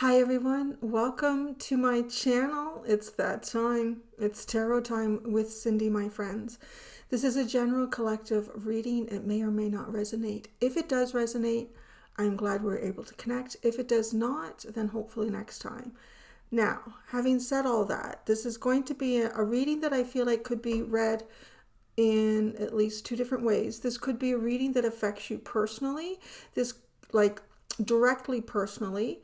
Hi everyone, welcome to my channel. It's that time. It's tarot time with Cindy, my friends. This is a general collective reading. It may or may not resonate. If it does resonate, I'm glad we're able to connect. If it does not, then hopefully next time. Now, having said all that, this is going to be a reading that I feel like could be read in at least two different ways. This could be a reading that affects you personally, this like directly personally.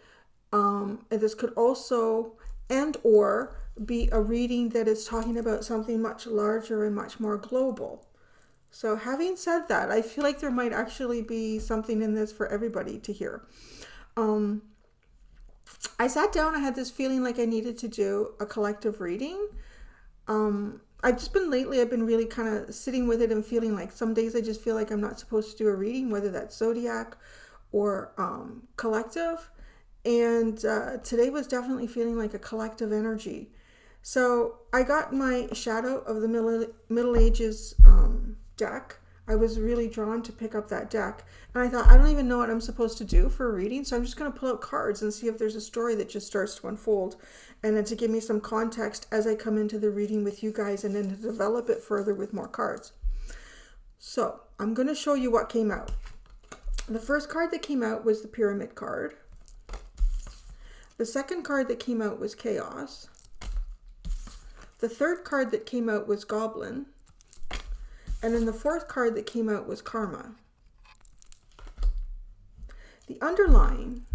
And this could also and or be a reading that is talking about something much larger and much more global. So having said that, I feel like there might actually be something in this for everybody to hear. I sat down, I had this feeling like I needed to do a collective reading. I've been really kind of sitting with it and feeling like some days I just feel like I'm not supposed to do a reading, whether that's zodiac or collective. And today was definitely feeling like a collective energy. So I got my Shadow of the Middle Ages deck. I was really drawn to pick up that deck. And I thought, I don't even know what I'm supposed to do for a reading. So I'm just going to pull out cards and see if there's a story that just starts to unfold. And then to give me some context as I come into the reading with you guys and then to develop it further with more cards. So I'm going to show you what came out. The first card that came out was the Pyramid card. The second card that came out was Chaos. The third card that came out was Goblin. And then the fourth card that came out was Karma. The underlying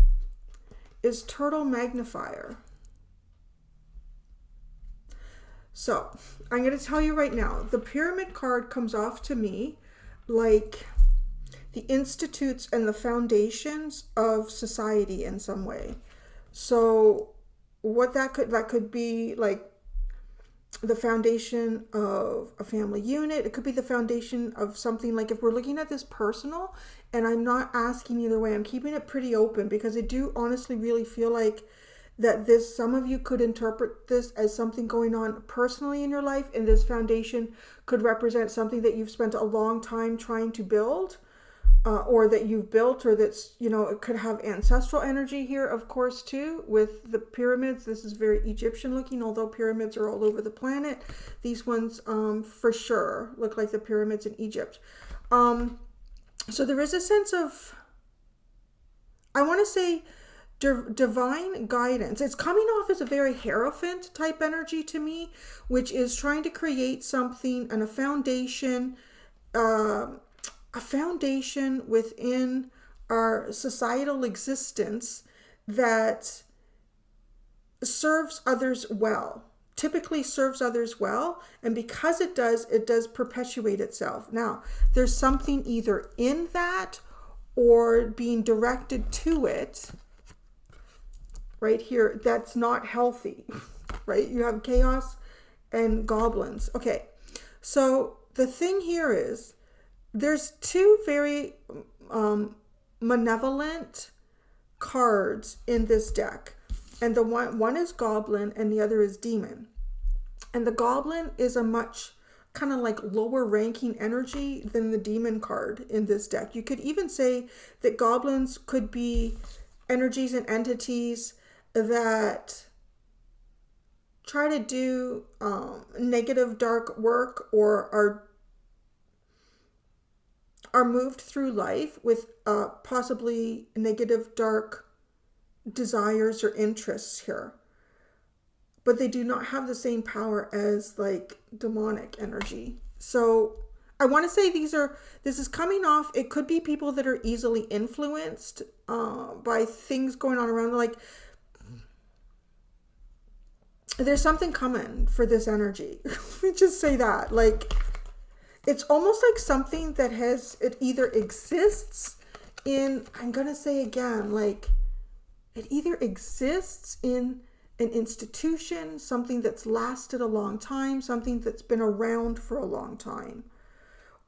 is Turtle Magnifier. So I'm going to tell you right now, the Pyramid card comes off to me like the institutes and the foundations of society in some way. So what that could be like the foundation of a family unit. It could be the foundation of something like if we're looking at this personal, and I'm not asking either way, I'm keeping it pretty open because I do honestly really feel like that some of you could interpret this as something going on personally in your life, and this foundation could represent something that you've spent a long time trying to build. Or that you've built, or that's, it could have ancestral energy here, of course, too, with the pyramids. This is very Egyptian looking, although pyramids are all over the planet. These ones, for sure, look like the pyramids in Egypt. So there is a sense of, I want to say, divine guidance. It's coming off as a very Hierophant type energy to me, which is trying to create something and a foundation, within our societal existence that serves others well, typically serves others well. And because it does perpetuate itself. Now, there's something either in that or being directed to it right here that's not healthy, right? You have chaos and goblins. Okay, so the thing here is, there's two very malevolent cards in this deck. And the one is Goblin and the other is Demon. And the Goblin is a much kind of like lower ranking energy than the Demon card in this deck. You could even say that goblins could be energies and entities that try to do negative dark work, or are moved through life with possibly negative, dark desires or interests here. But they do not have the same power as like demonic energy. So I want to say this is coming off. It could be people that are easily influenced by things going on around. Like there's something coming for this energy. Let me just say that. Like, it's almost like something that it either exists in, I'm going to say again, like it either exists in an institution, something that's lasted a long time, something that's been around for a long time,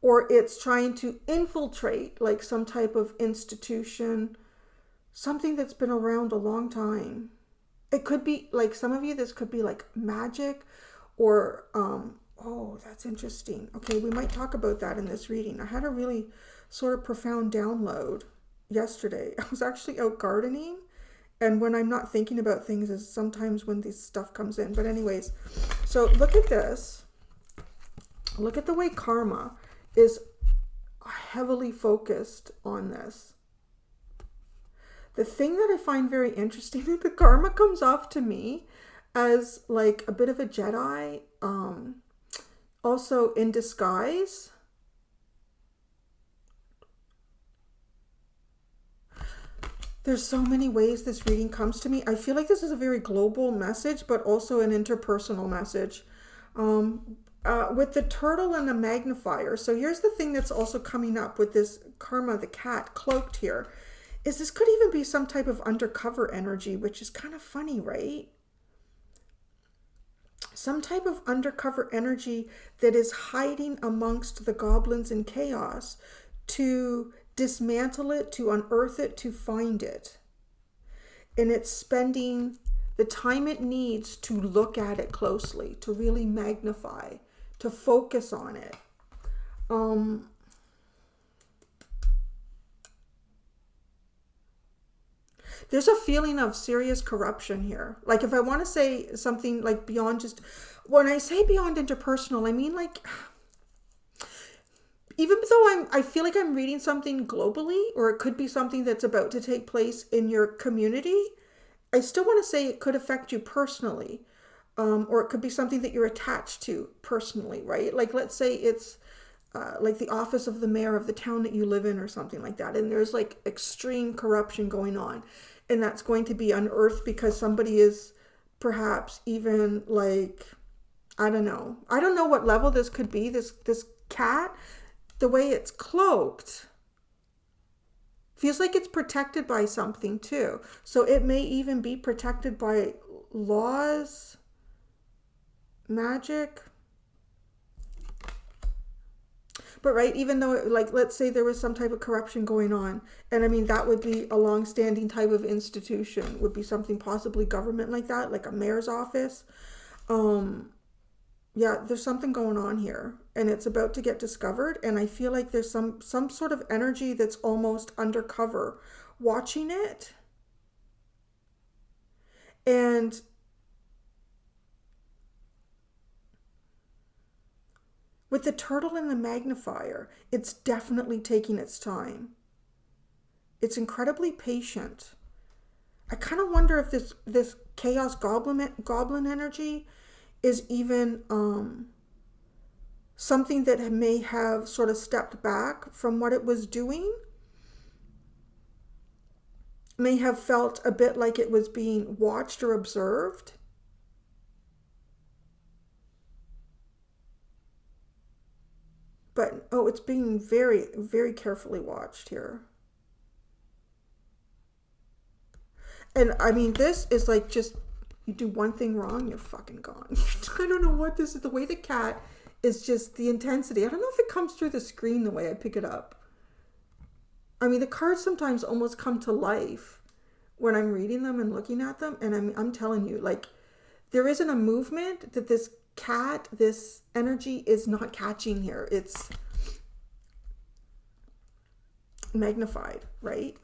or it's trying to infiltrate like some type of institution, something that's been around a long time. It could be like some of you, this could be like magic or, oh, that's interesting. Okay, we might talk about that in this reading. I had a really sort of profound download yesterday. I was actually out gardening And when I'm not thinking about things is sometimes when this stuff comes in. But anyways, so look at this. Look at the way karma is heavily focused on this. The thing that I find very interesting is the karma comes off to me as like a bit of a Jedi, also in disguise. There's so many ways this reading comes to me. I feel like this is a very global message, but also an interpersonal message. With the turtle and the magnifier. So here's the thing that's also coming up with this karma, the cat cloaked here, is this could even be some type of undercover energy, which is kind of funny, right? Some type of undercover energy that is hiding amongst the goblins and chaos to dismantle it, to unearth it, to find it. And it's spending the time it needs to look at it closely, to really magnify, to focus on it. There's a feeling of serious corruption here. Like if I want to say something like beyond just, when I say beyond interpersonal, I mean like, even though I feel like I'm reading something globally, or it could be something that's about to take place in your community, I still want to say it could affect you personally. Or it could be something that you're attached to personally, right? Like let's say it's like the office of the mayor of the town that you live in or something like that. And there's like extreme corruption going on. And that's going to be unearthed because somebody is perhaps even like, I don't know what level this could be. This cat, the way it's cloaked, feels like it's protected by something too. So it may even be protected by laws, magic. But right, even though like, let's say there was some type of corruption going on, and I mean, that would be a long-standing type of institution, would be something possibly government like that, like a mayor's office. Yeah, there's something going on here and it's about to get discovered. And I feel like there's some sort of energy that's almost undercover watching it. And with the turtle and the magnifier, it's definitely taking its time. It's incredibly patient. I kind of wonder if this chaos goblin energy is even something that may have sort of stepped back from what it was doing. May have felt a bit like it was being watched or observed. But, oh, it's being very, very carefully watched here. And, I mean, this is like just, you do one thing wrong, you're fucking gone. I don't know what this is. The way the cat is just the intensity. I don't know if it comes through the screen the way I pick it up. I mean, the cards sometimes almost come to life when I'm reading them and looking at them. And I'm telling you, like, there isn't a movement that this cat, this energy is not catching here. It's magnified, right?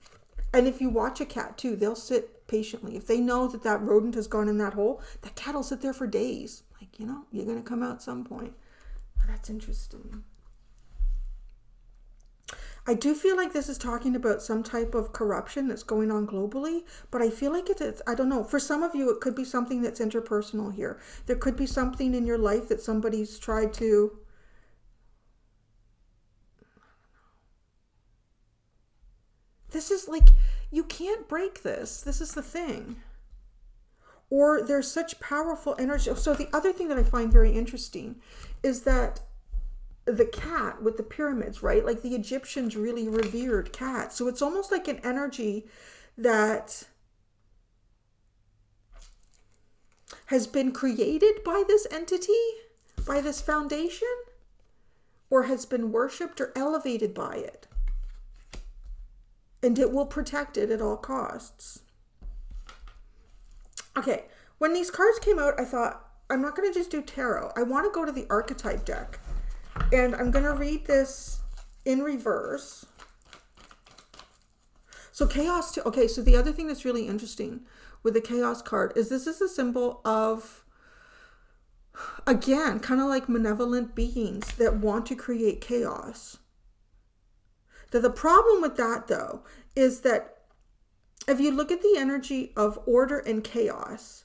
And if you watch a cat too, they'll sit patiently. If they know that that rodent has gone in that hole, that cat will sit there for days. Like, you know, you're going to come out some point. Oh, that's interesting. I do feel like this is talking about some type of corruption that's going on globally, but I feel like it's, I don't know, for some of you, it could be something that's interpersonal here. There could be something in your life that somebody's tried to, this is like, you can't break this. This is the thing. Or there's such powerful energy. So the other thing that I find very interesting is that the cat with the pyramids, right? Like the Egyptians really revered cats. So it's almost like an energy that has been created by this entity, by this foundation, or has been worshipped or elevated by it. And it will protect it at all costs. Okay, when these cards came out, I thought, I'm not going to just do tarot. I want to go to the archetype deck. And I'm going to read this in reverse. So chaos too. Okay, so the other thing that's really interesting with the chaos card is this is a symbol of, again, kind of like malevolent beings that want to create chaos. The problem with that though is that if you look at the energy of order and chaos,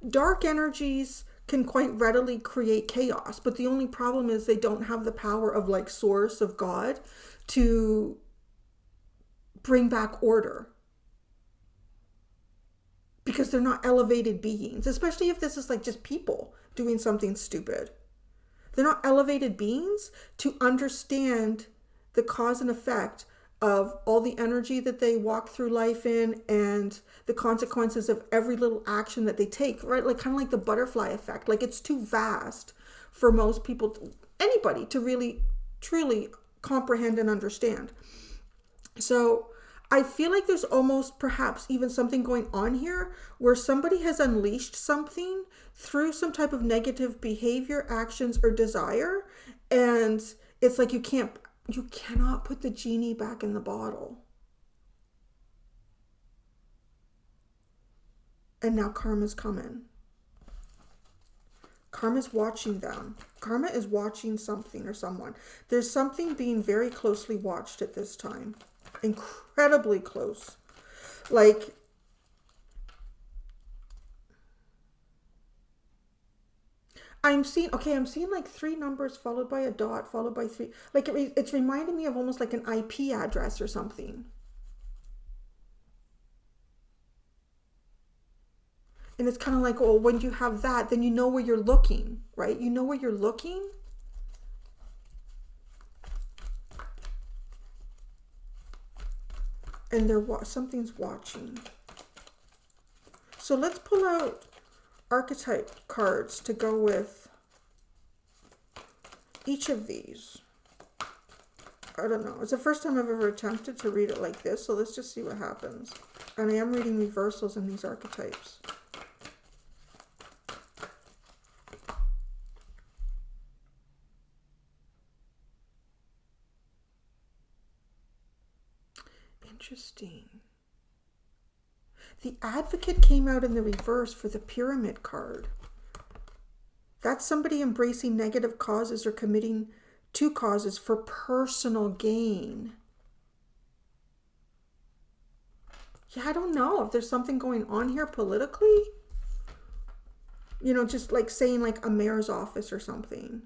dark energies can quite readily create chaos, but the only problem is they don't have the power of like source of God to bring back order, because they're not elevated beings, especially if this is like just people doing something stupid. They're not elevated beings to understand the cause and effect of all the energy that they walk through life in and the consequences of every little action that they take, right? Like kind of like the butterfly effect. Like it's too vast for most people, anybody, to really truly comprehend and understand. So I feel like there's almost perhaps even something going on here where somebody has unleashed something through some type of negative behavior, actions, or desire. And it's like you cannot put the genie back in the bottle. And now karma's coming. Karma's watching them. Karma is watching something or someone. There's something being very closely watched at this time. Incredibly close. Like, I'm seeing like 3 numbers followed by a dot followed by 3. Like it's reminding me of almost like an IP address or something. And it's kind of like, well, when you have that, then you know where you're looking, right? You know where you're looking. And something's watching. So let's pull out archetype cards to go with each of these. I don't know. It's the first time I've ever attempted to read it like this, so let's just see what happens. And I am reading reversals in these archetypes. Interesting. The Advocate came out in the reverse for the Pyramid card. That's somebody embracing negative causes or committing to causes for personal gain. Yeah, I don't know if there's something going on here politically. You know, just like saying like a mayor's office or something.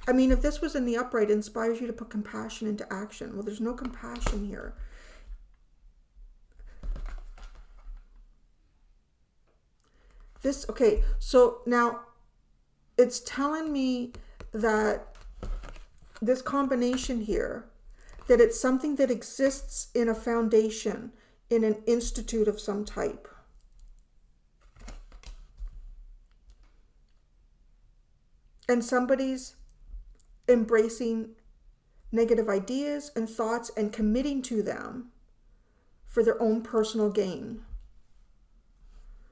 I mean, if this was in the upright, it inspires you to put compassion into action. Well, there's no compassion here. Okay, so now it's telling me that this combination here, that it's something that exists in a foundation, in an institute of some type. And somebody's embracing negative ideas and thoughts and committing to them for their own personal gain.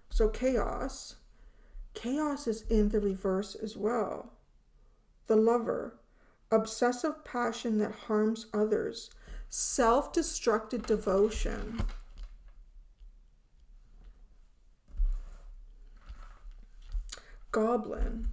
So chaos is in the reverse as well. The Lover, obsessive passion that harms others, self-destructed devotion. Goblin.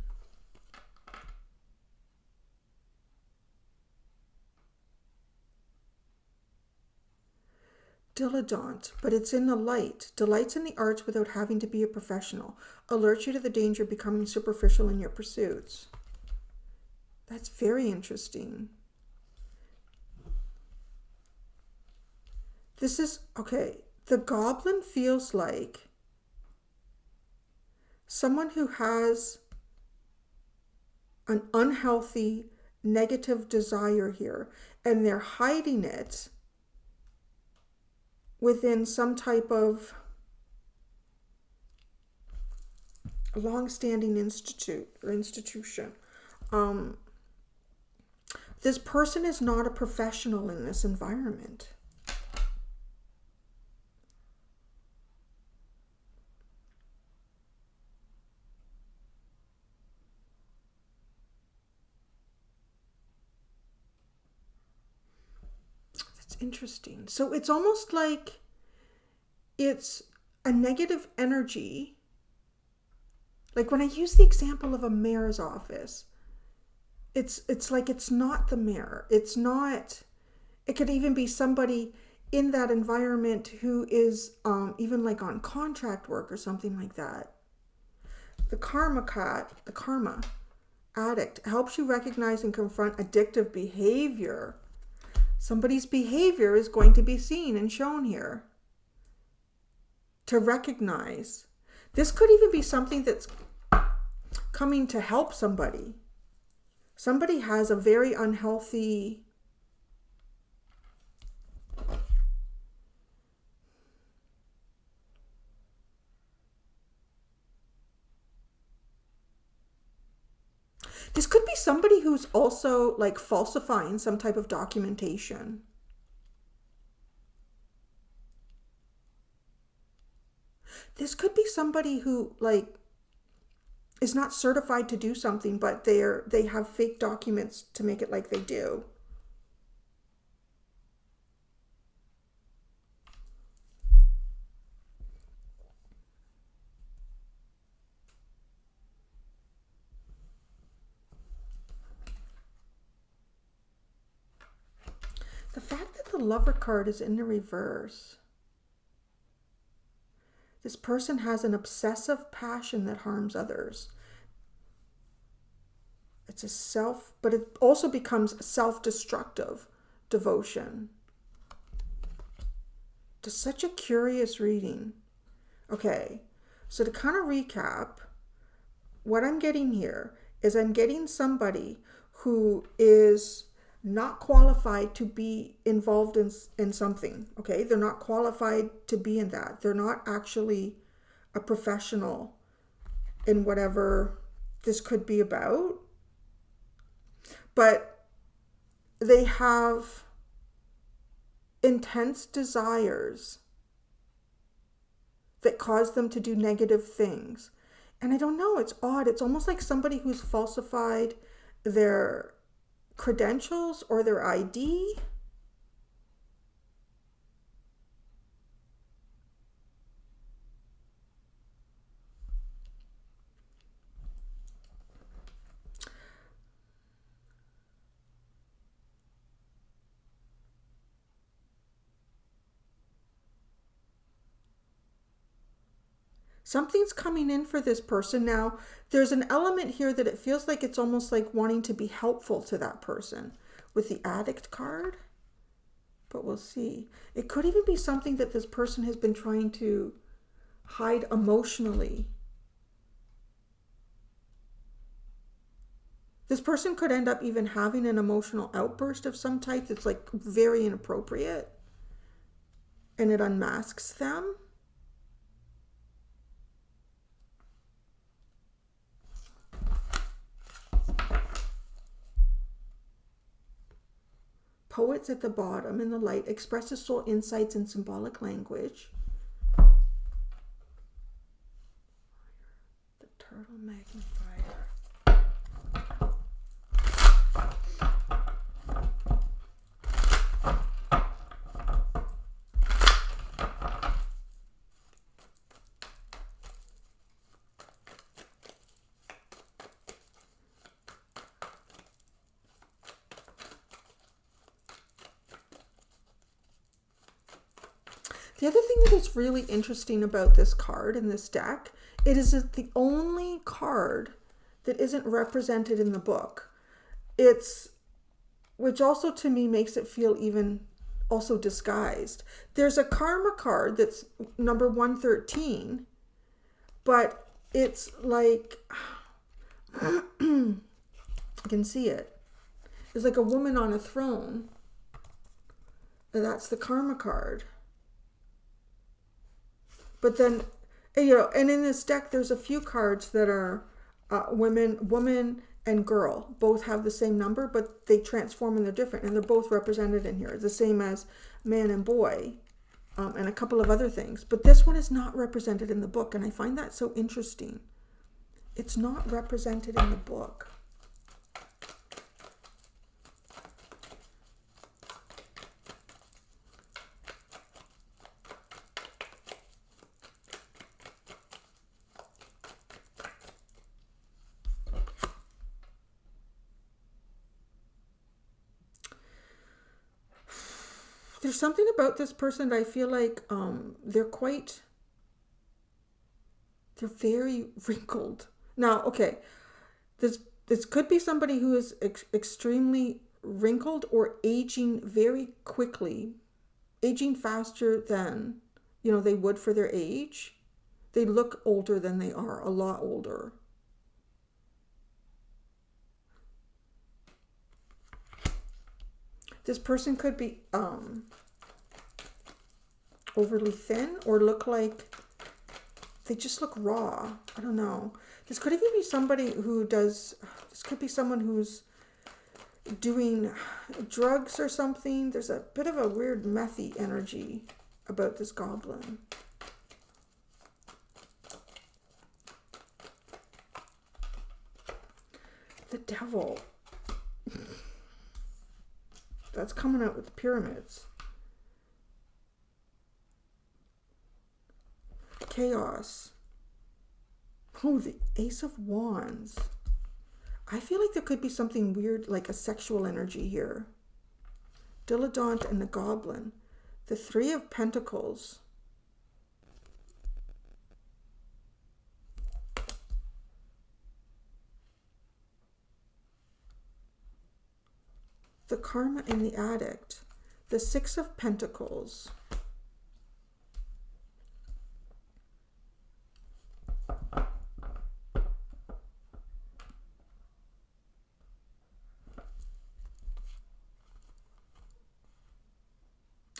Dilettante, but it's in the light. Delights in the arts without having to be a professional. Alerts you to the danger of becoming superficial in your pursuits. That's very interesting. This is, okay, the Goblin feels like someone who has an unhealthy, negative desire here, and they're hiding it within some type of long-standing institute or institution. This person is not a professional in this environment. That's interesting. So it's almost like it's a negative energy. Like when I use the example of a mayor's office, it's like it's not the mayor. It's not, it could even be somebody in that environment who is even like on contract work or something like that. The karma addict helps you recognize and confront addictive behavior. Somebody's behavior is going to be seen and shown here. To recognize. This could even be something that's coming to help somebody. Somebody has a very unhealthy This could be somebody who's also like falsifying some type of documentation. This could be somebody who like is not certified to do something, but they have fake documents to make it like they do. The fact that the Lover card is in the reverse. This person has an obsessive passion that harms others. It's but it also becomes self-destructive devotion. Just such a curious reading. Okay, so to kind of recap, what I'm getting here is I'm getting somebody who is not qualified to be involved in something, okay? They're not qualified to be in that. They're not actually a professional in whatever this could be about. But they have intense desires that cause them to do negative things. And I don't know, it's odd. It's almost like somebody who's falsified their credentials or their ID. Something's coming in for this person. Now, there's an element here that it feels like it's almost like wanting to be helpful to that person with the addict card. But we'll see. It could even be something that this person has been trying to hide emotionally. This person could end up even having an emotional outburst of some type that's like very inappropriate. And it unmasks them. Poets at the bottom in the light expresses soul insights in symbolic language. The turtle magnifier. The other thing that is really interesting about this card in this deck, it is the only card that isn't represented in the book. Which also to me makes it feel even also disguised. There's a karma card that's number 113, but it's like, I can see it. It's like a woman on a throne. And that's the karma card. But then, and in this deck, there's a few cards that are woman and girl. Both have the same number, but they transform and they're different. And they're both represented in here. The same as man and boy, and a couple of other things. But this one is not represented in the book. And I find that so interesting. It's not represented in the book. There's something about this person that I feel like they're very wrinkled. Now, okay, this could be somebody who is extremely wrinkled or aging very quickly, aging faster than, they would for their age. They look older than they are, a lot older. This person could be overly thin or look like they just look raw. I don't know. This could even be somebody this could be someone who's doing drugs or something. There's a bit of a weird methy energy about this goblin. The devil. That's coming out with the pyramids. Chaos. Oh, the Ace of Wands. I feel like there could be something weird, like a sexual energy here. Dilettante and the Goblin. The Three of Pentacles. The Karma and the Addict. The Six of Pentacles.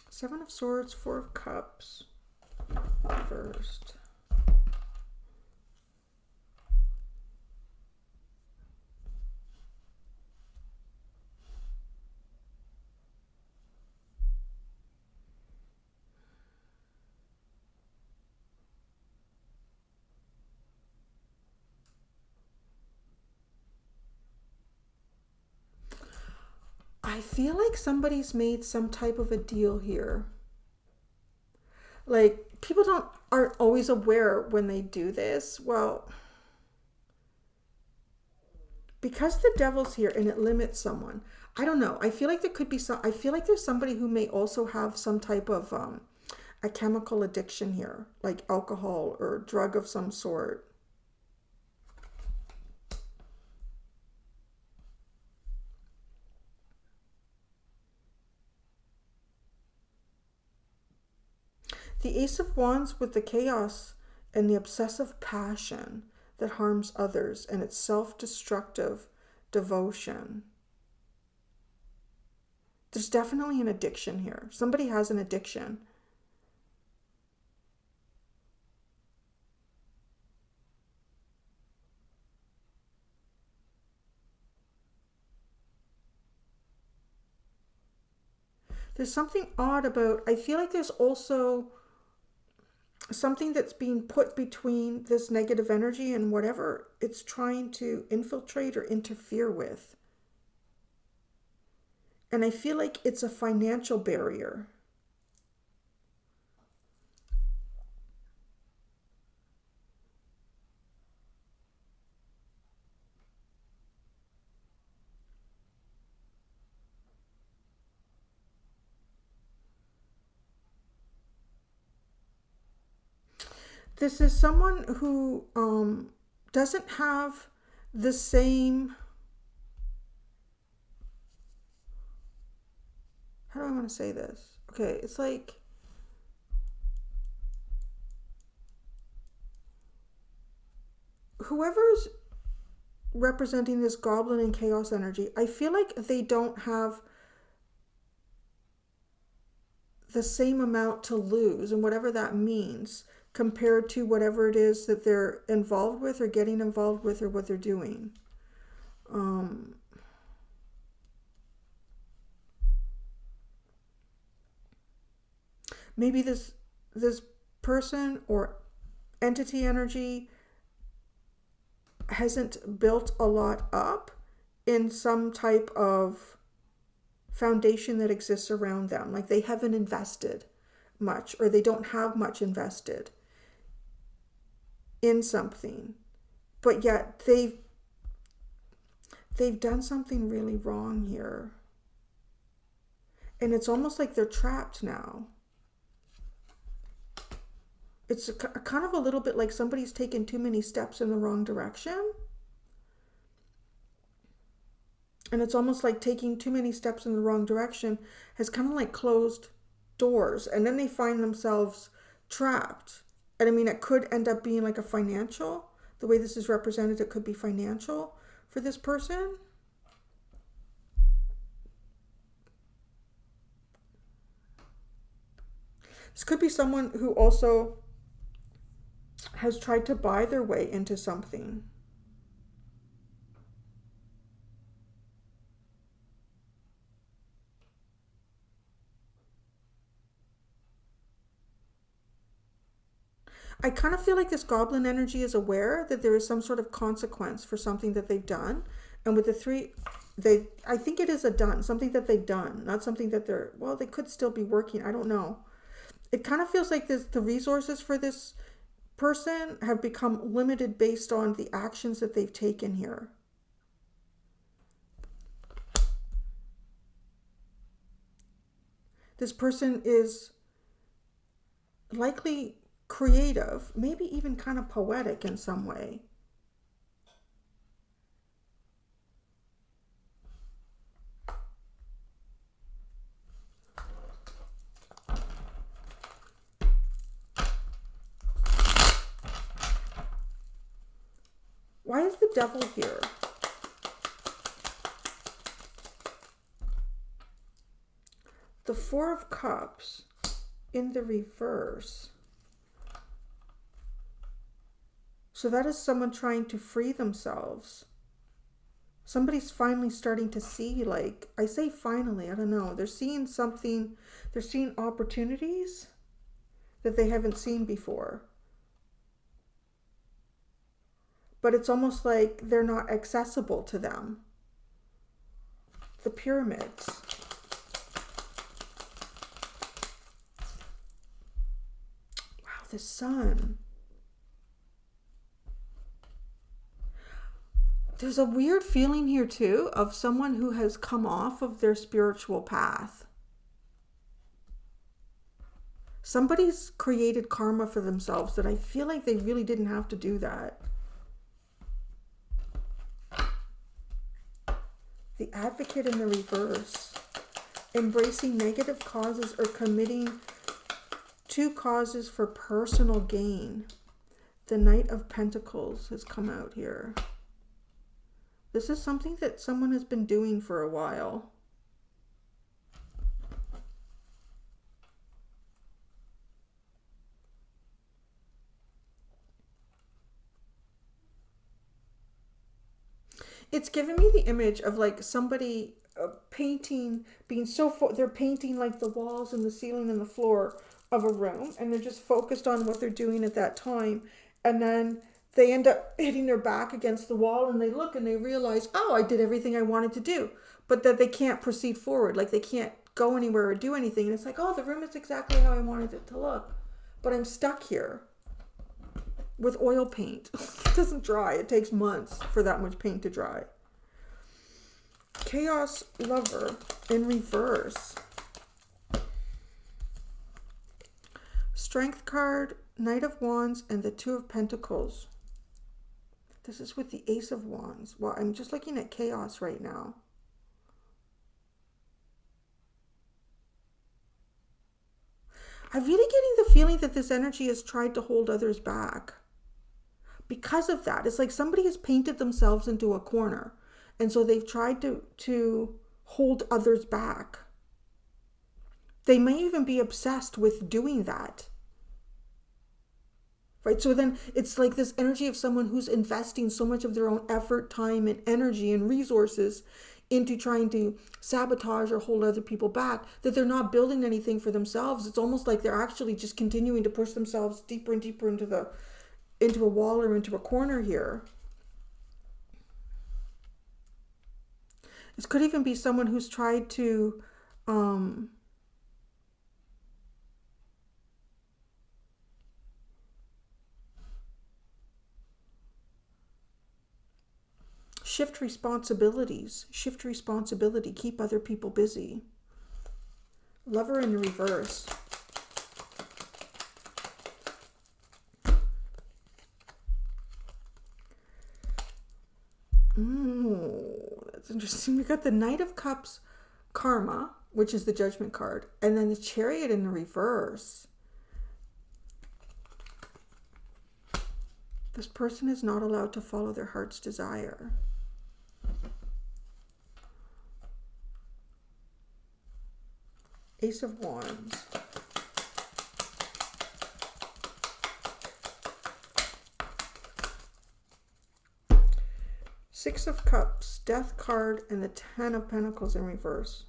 Seven of Swords, Four of Cups. First. I feel like somebody's made some type of a deal here. Like, people aren't always aware when they do this. Well, because the devil's here and it limits someone. I don't know. I feel like there could be I feel like there's somebody who may also have some type of a chemical addiction here, like alcohol or drug of some sort. The Ace of Wands with the chaos and the obsessive passion that harms others and its self-destructive devotion. There's definitely an addiction here. Somebody has an addiction. There's something odd about, I feel like there's also something that's being put between this negative energy and whatever it's trying to infiltrate or interfere with. And I feel like it's a financial barrier. This is someone who doesn't have the same, how do I want to say this? Okay, it's like, whoever's representing this goblin and chaos energy, I feel like they don't have the same amount to lose, and whatever that means, compared to whatever it is that they're involved with or getting involved with or what they're doing. Maybe this person or entity energy hasn't built a lot up in some type of foundation that exists around them. Like, they haven't invested much, or they don't have much invested in something, but yet they've done something really wrong here. And it's almost like they're trapped now. It's kind of a little bit like somebody's taken too many steps in the wrong direction. And it's almost like taking too many steps in the wrong direction has kind of like closed doors. And then they find themselves trapped. And I mean, it could end up being like a financial, the way this is represented, it could be financial for this person. This could be someone who also has tried to buy their way into something. I kind of feel like this goblin energy is aware that there is some sort of consequence for something that they've done. And with the three, I think it is a done, something that they've done, not something that they could still be working. I don't know. It kind of feels like the resources for this person have become limited based on the actions that they've taken here. This person is likely creative, maybe even kind of poetic in some way. Why is the devil here? The Four of Cups in the reverse. So that is someone trying to free themselves. Somebody's finally starting to see, like, I say finally, I don't know. They're seeing something, they're seeing opportunities that they haven't seen before. But it's almost like they're not accessible to them. The pyramids. Wow, the sun. There's a weird feeling here too of someone who has come off of their spiritual path. Somebody's created karma for themselves that I feel like they really didn't have to do that. The Advocate in the reverse. Embracing negative causes or committing to causes for personal gain. The Knight of Pentacles has come out here. This is something that someone has been doing for a while. It's given me the image of like somebody painting, being so, they're painting like the walls and the ceiling and the floor of a room, and they're just focused on what they're doing at that time. And then they end up hitting their back against the wall, and they look and they realize, oh, I did everything I wanted to do, but that they can't proceed forward. Like they can't go anywhere or do anything. And it's like, oh, the room is exactly how I wanted it to look, but I'm stuck here with oil paint. It doesn't dry. It takes months for that much paint to dry. Chaos Lover in reverse. Strength card, Knight of Wands, and the Two of Pentacles. This is with the Ace of Wands. Well, I'm just looking at chaos right now. I'm really getting the feeling that this energy has tried to hold others back. Because of that, it's like somebody has painted themselves into a corner. And so they've tried to hold others back. They may even be obsessed with doing that. Right? So then it's like this energy of someone who's investing so much of their own effort, time, and energy and resources into trying to sabotage or hold other people back, that they're not building anything for themselves. It's almost like they're actually just continuing to push themselves deeper and deeper into a wall or into a corner here. This could even be someone who's tried to shift responsibility, keep other people busy. Lover in reverse. That's interesting. We got the Knight of Cups, Karma, which is the Judgment card, and then the Chariot in the reverse. This person is not allowed to follow their heart's desire. Ace of Wands. Six of Cups, Death card, and the Ten of Pentacles in reverse.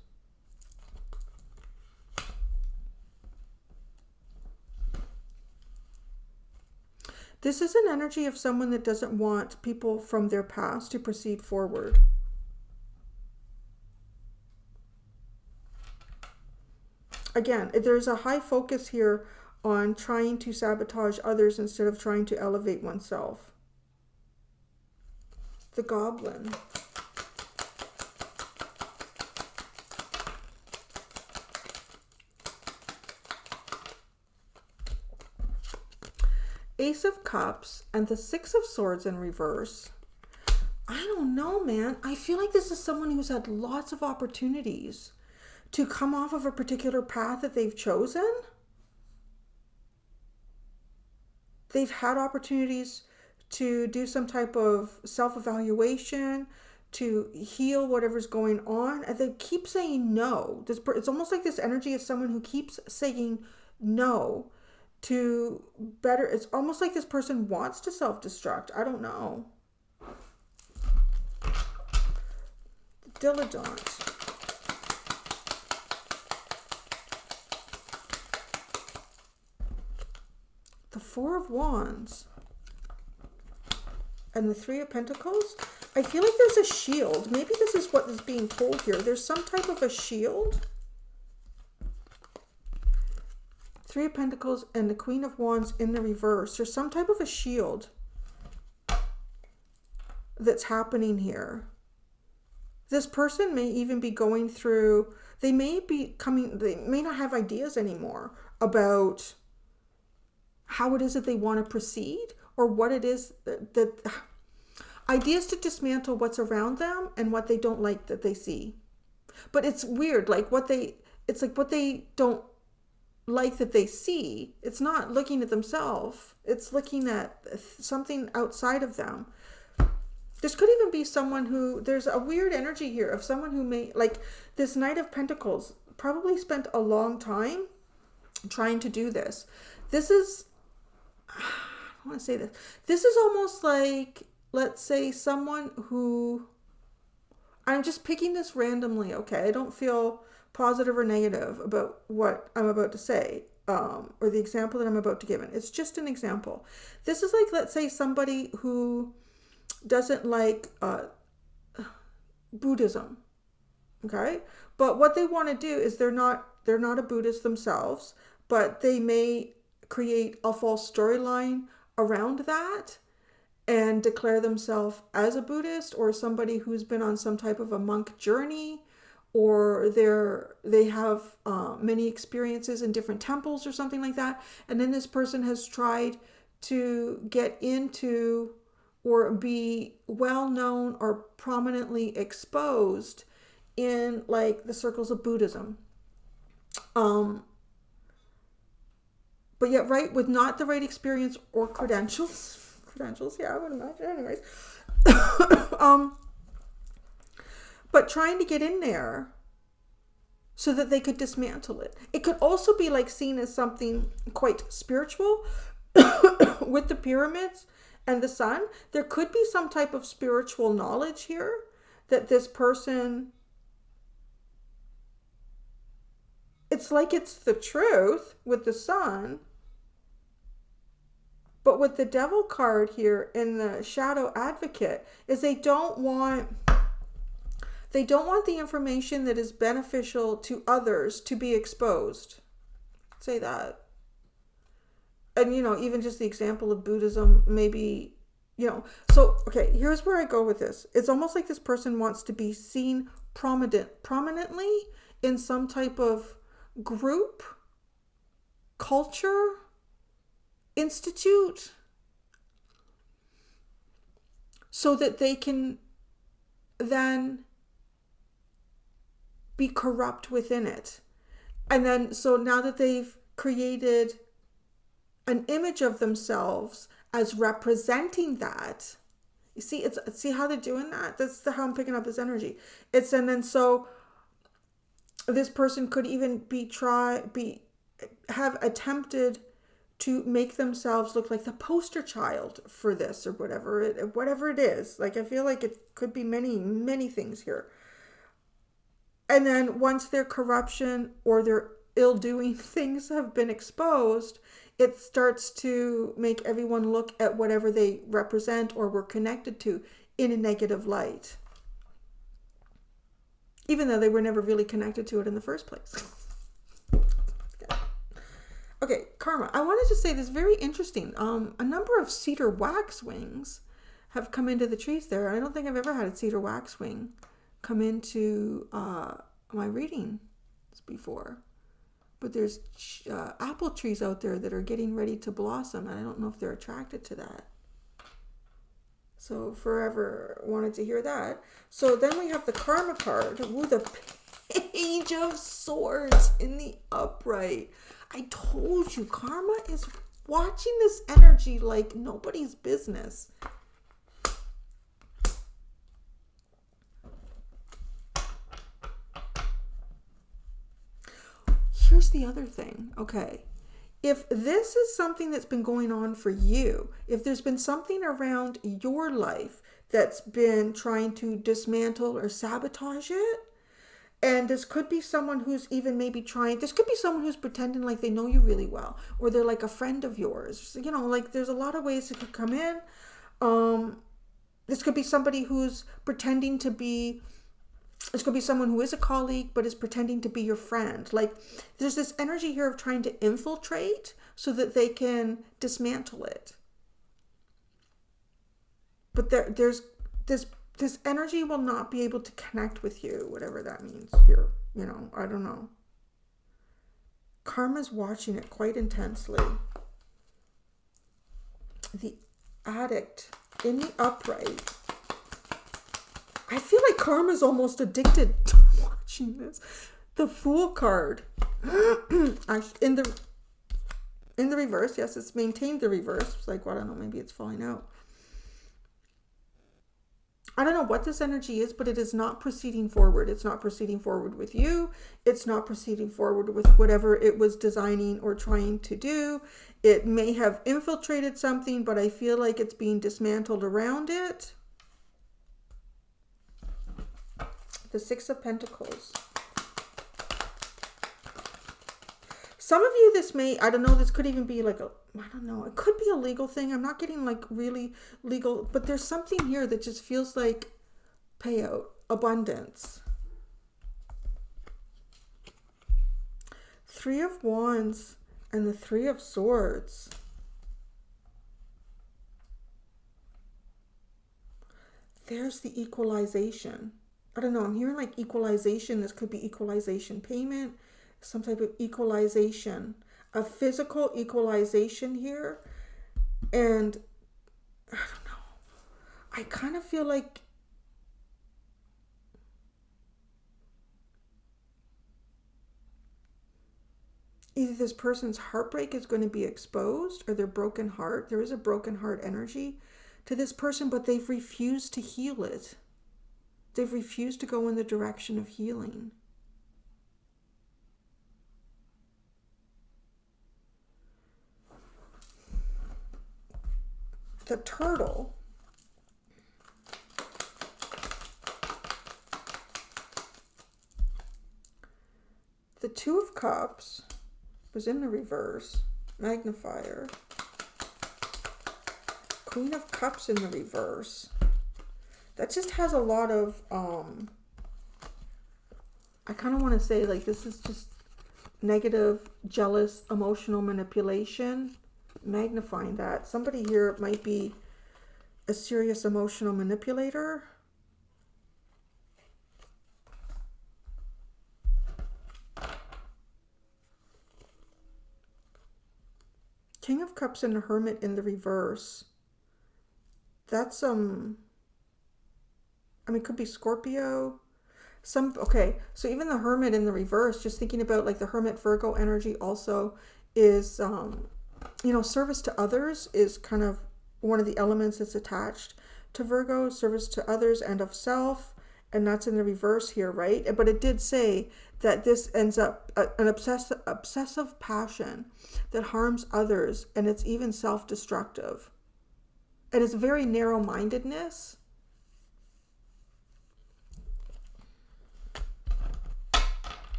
This is an energy of someone that doesn't want people from their past to proceed forward. Again, there's a high focus here on trying to sabotage others instead of trying to elevate oneself. The Goblin. Ace of Cups and the Six of Swords in reverse. I don't know, man. I feel like this is someone who's had lots of opportunities to come off of a particular path that they've chosen. They've had opportunities to do some type of self-evaluation, to heal whatever's going on, and they keep saying no. It's almost like this energy is someone who keeps saying no to better. It's almost like this person wants to self-destruct. I don't know. Diligent. The Four of Wands. And the Three of Pentacles. I feel like there's a shield. Maybe this is what is being told here. There's some type of a shield. Three of Pentacles and the Queen of Wands in the reverse. There's some type of a shield that's happening here. This person may even be going through, they may not have ideas anymore about how it is that they want to proceed, or what it is that ideas to dismantle what's around them and what they don't like that they see. But it's weird, like what they don't like that they see, it's not looking at themselves, it's looking at something outside of them. This could even be someone who, there's a weird energy here of someone who may, like this Knight of Pentacles, probably spent a long time trying to do this. This is, I want to say this. This is almost like, let's say someone who, I'm just picking this randomly, okay? I don't feel positive or negative about what I'm about to say, or the example that I'm about to give. It's just an example. This is like, let's say somebody who doesn't like Buddhism, okay? But what they want to do is they're not a Buddhist themselves, but they may create a false storyline around that and declare themselves as a Buddhist or somebody who's been on some type of a monk journey, or they have many experiences in different temples or something like that. And then this person has tried to get into or be well known or prominently exposed in like the circles of Buddhism. But yet, right, with not the right experience or credentials, yeah, I would imagine anyways. But trying to get in there so that they could dismantle it. It could also be like seen as something quite spiritual with the pyramids and the sun. There could be some type of spiritual knowledge here that this person, it's like it's the truth with the sun. But with the Devil card here in the Shadow Advocate is they don't want the information that is beneficial to others to be exposed. Say that. And, even just the example of Buddhism, maybe, So, okay, here's where I go with this. It's almost like this person wants to be seen prominently in some type of group, culture, institute, so that they can then be corrupt within it. And then, so now that they've created an image of themselves as representing that, you see how they're doing that? That's how I'm picking up this energy. And then so this person could even have attempted to make themselves look like the poster child for this or whatever it is. Like, I feel like it could be many things here. And then once their corruption or their ill-doing things have been exposed, it starts to make everyone look at whatever they represent or were connected to in a negative light, even though they were never really connected to it in the first place. Okay, karma. I wanted to say this very interesting. A number of cedar waxwings have come into the trees there. I don't think I've ever had a cedar waxwing come into my readings before. But there's apple trees out there that are getting ready to blossom, and I don't know if they're attracted to that. So forever wanted to hear that. So then we have the karma card. Ooh, the Page of Swords in the upright. I told you, karma is watching this energy like nobody's business. Here's the other thing, okay? If this is something that's been going on for you, if there's been something around your life that's been trying to dismantle or sabotage it, and this could be someone who's even maybe this could be someone who's pretending like they know you really well, or they're like a friend of yours. You know, like there's a lot of ways it could come in. This could be somebody who's pretending to be, this could be someone who is a colleague, but is pretending to be your friend. Like there's this energy here of trying to infiltrate so that they can dismantle it. But there's this energy will not be able to connect with you, whatever that means here. You know, I don't know. Karma's watching it quite intensely. The Addict in the upright. I feel like karma's almost addicted to watching this. The Fool card. Actually, in the reverse, yes, it's maintained the reverse. It's like, well, I don't know, maybe it's falling out. I don't know what this energy is, but it is not proceeding forward. It's not proceeding forward with you. It's not proceeding forward with whatever it was designing or trying to do. It may have infiltrated something, but I feel like it's being dismantled around it. The Six of Pentacles. Some of you, this may, I don't know, this could even be like I don't know, it could be a legal thing. I'm not getting like really legal, but there's something here that just feels like payout, abundance. Three of Wands and the Three of Swords. There's the equalization. I don't know, I'm hearing like equalization. This could be equalization payment, some type of equalization, a physical equalization here. And I don't know, I kind of feel like either this person's heartbreak is going to be exposed, or their broken heart. There is a broken heart energy to this person, but they've refused to heal it. They've refused to go in the direction of healing. The Turtle. The Two of Cups was in the reverse. Magnifier. Queen of Cups in the reverse. That just has a lot of, I kind of want to say like this is just negative, jealous, emotional manipulation. Magnifying that. Somebody here might be a serious emotional manipulator. King of Cups and the Hermit in the reverse. That's I mean, it could be Scorpio. Okay, so even the Hermit in the reverse, just thinking about like the Hermit Virgo energy also is service to others is kind of one of the elements that's attached to Virgo, service to others and of self, and that's in the reverse here, right? But it did say that this ends up an obsessive passion that harms others, and it's even self-destructive. And it's very narrow-mindedness.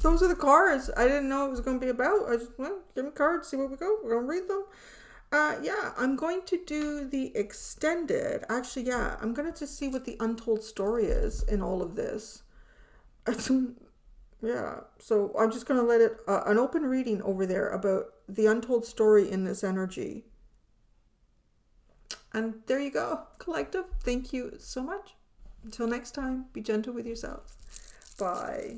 Those are the cards. I didn't know it was going to be about. I just, give me cards, see where we go. We're going to read them. Yeah, I'm going to do the extended. Actually, yeah, I'm going to just see what the untold story is in all of this. Yeah, so I'm just going to let it, an open reading over there about the untold story in this energy. And there you go, collective. Thank you so much. Until next time, be gentle with yourself. Bye.